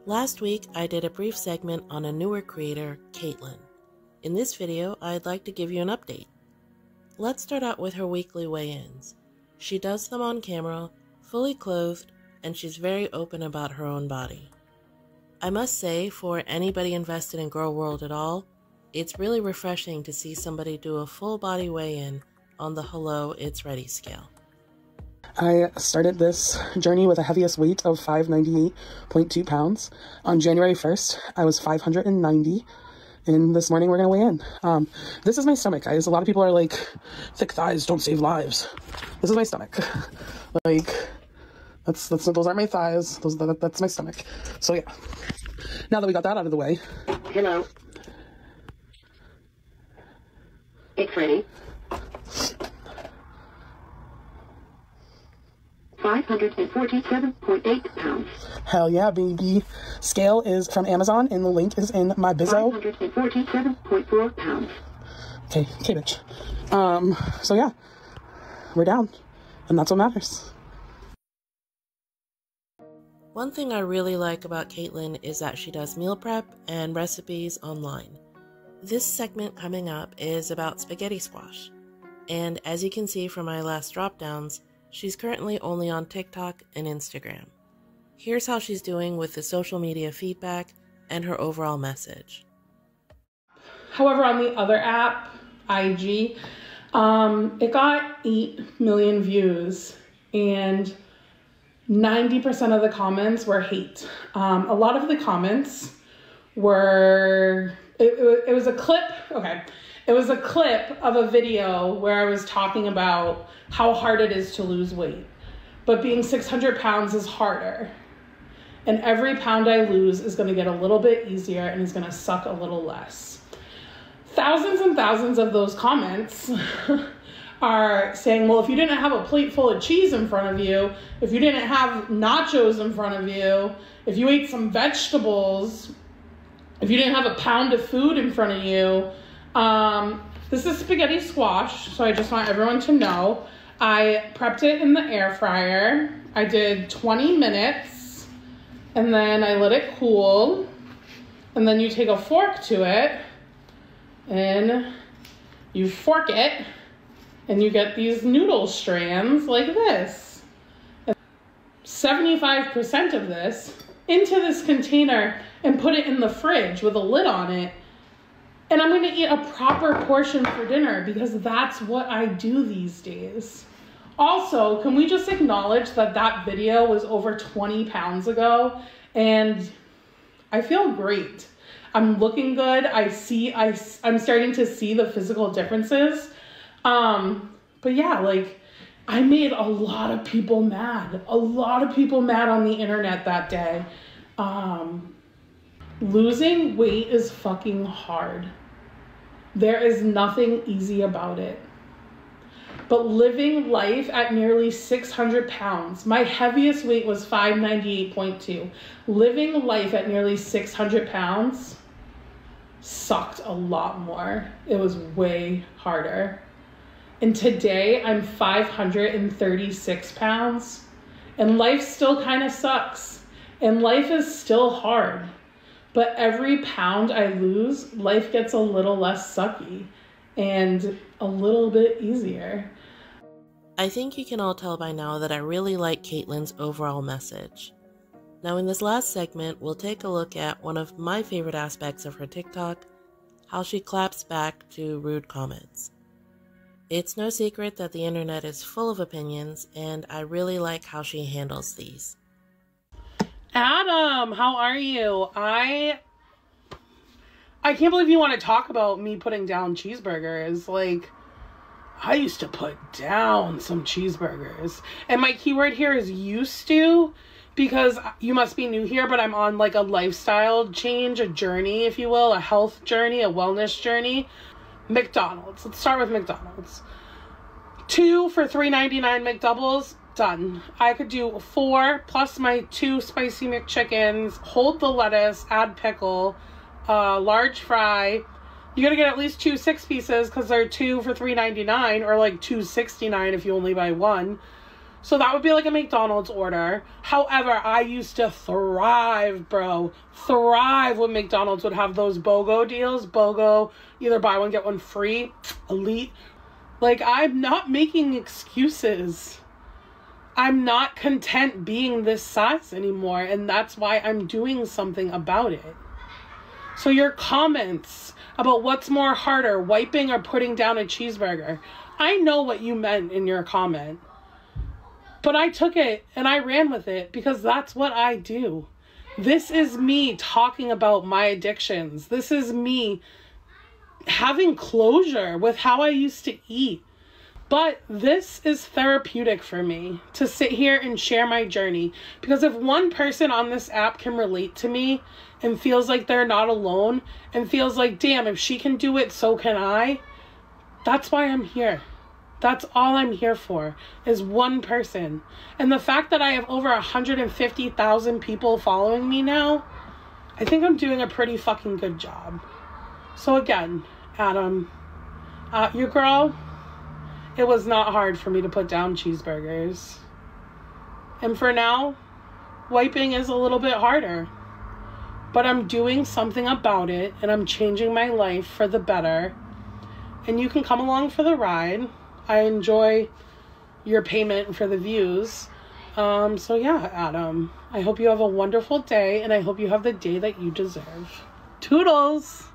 Last week, I did a brief segment on a newer creator, Caitlin. In this video, I'd like to give you an update. Let's start out with her weekly weigh-ins. She does them on camera, fully clothed, and she's very open about her own body. I must say, for anybody invested in Girl World at all, it's really refreshing to see somebody do a full body weigh-in on the Hello, It's Ready scale. I started this journey with a heaviest weight of 598.2 pounds. On January 1st, I was 590, and this morning we're gonna weigh in. This is my stomach, guys. A lot of people are like, thick thighs don't save lives. This is my stomach. Like, those aren't my thighs. That's my stomach. So yeah, now that we got that out of the way. Hello. It's ready. 547.8 pounds. Hell yeah, baby. Scale is from Amazon, and the link is in my bizzo. 547.4 pounds. Okay, bitch. So yeah, we're down, and that's what matters. One thing I really like about Caitlin is that she does meal prep and recipes online. This segment coming up is about spaghetti squash, and as you can see from my last drop downs, she's currently only on TikTok and Instagram. Here's how she's doing with the social media feedback and her overall message. However, on the other app, IG, it got 8 million views, and 90% of the comments were hate. A lot of the comments were, it was a clip, okay. It was a clip of a video where I was talking about how hard it is to lose weight. But being 600 pounds is harder. And every pound I lose is gonna get a little bit easier and is gonna suck a little less. Thousands and thousands of those comments are saying, well, if you didn't have a plate full of cheese in front of you, if you didn't have nachos in front of you, if you ate some vegetables, if you didn't have a pound of food in front of you, this is spaghetti squash, so I just want everyone to know. I prepped it in the air fryer. I did 20 minutes, and then I let it cool. And then you take a fork to it, and you fork it, and you get these noodle strands like this. 75% of this into this container and put it in the fridge with a lid on it. And I'm gonna eat a proper portion for dinner because that's what I do these days. Also, can we just acknowledge that that video was over 20 pounds ago, and I feel great. I'm looking good. I'm starting to see the physical differences. But yeah, like, I made a lot of people mad. A lot of people mad on the internet that day. Losing weight is fucking hard. There is nothing easy about it. But living life at nearly 600 pounds, my heaviest weight was 598.2. Living life at nearly 600 pounds sucked a lot more. It was way harder. And today I'm 536 pounds, and life still kind of sucks. And life is still hard. But every pound I lose, life gets a little less sucky and a little bit easier. I think you can all tell by now that I really like Caitlin's overall message. Now in this last segment, we'll take a look at one of my favorite aspects of her TikTok, how she claps back to rude comments. It's no secret that the internet is full of opinions, and I really like how she handles these. Adam, how are you? I can't believe you want to talk about me putting down cheeseburgers. Like, I used to put down some cheeseburgers. And my keyword here is used to, because you must be new here, but I'm on like a lifestyle change, a journey, if you will, a health journey, a wellness journey. McDonald's. Let's start with McDonald's. 2 for $3.99 McDoubles. Done. I could do 4 plus my 2 spicy McChickens, hold the lettuce, add pickle, large fry. You gotta get at least 2 6-pieces because they're 2 for $3.99 or like $2.69 if you only buy 1. So that would be like a McDonald's order. However, I used to thrive, bro. Thrive when McDonald's would have those BOGO deals. BOGO, either buy one, get one free. Elite. Like, I'm not making excuses. I'm not content being this size anymore. And that's why I'm doing something about it. So your comments about what's more harder, wiping or putting down a cheeseburger. I know what you meant in your comment. But I took it and I ran with it because that's what I do. This is me talking about my addictions. This is me having closure with how I used to eat. But this is therapeutic for me to sit here and share my journey. Because if one person on this app can relate to me and feels like they're not alone and feels like, damn, if she can do it, so can I. That's why I'm here. That's all I'm here for, is one person. And the fact that I have over 150,000 people following me now, I think I'm doing a pretty fucking good job. So again, Adam, your girl, it was not hard for me to put down cheeseburgers. And for now, wiping is a little bit harder. But I'm doing something about it, and I'm changing my life for the better. And you can come along for the ride. I enjoy your payment for the views. So yeah, Adam, I hope you have a wonderful day, and I hope you have the day that you deserve. Toodles!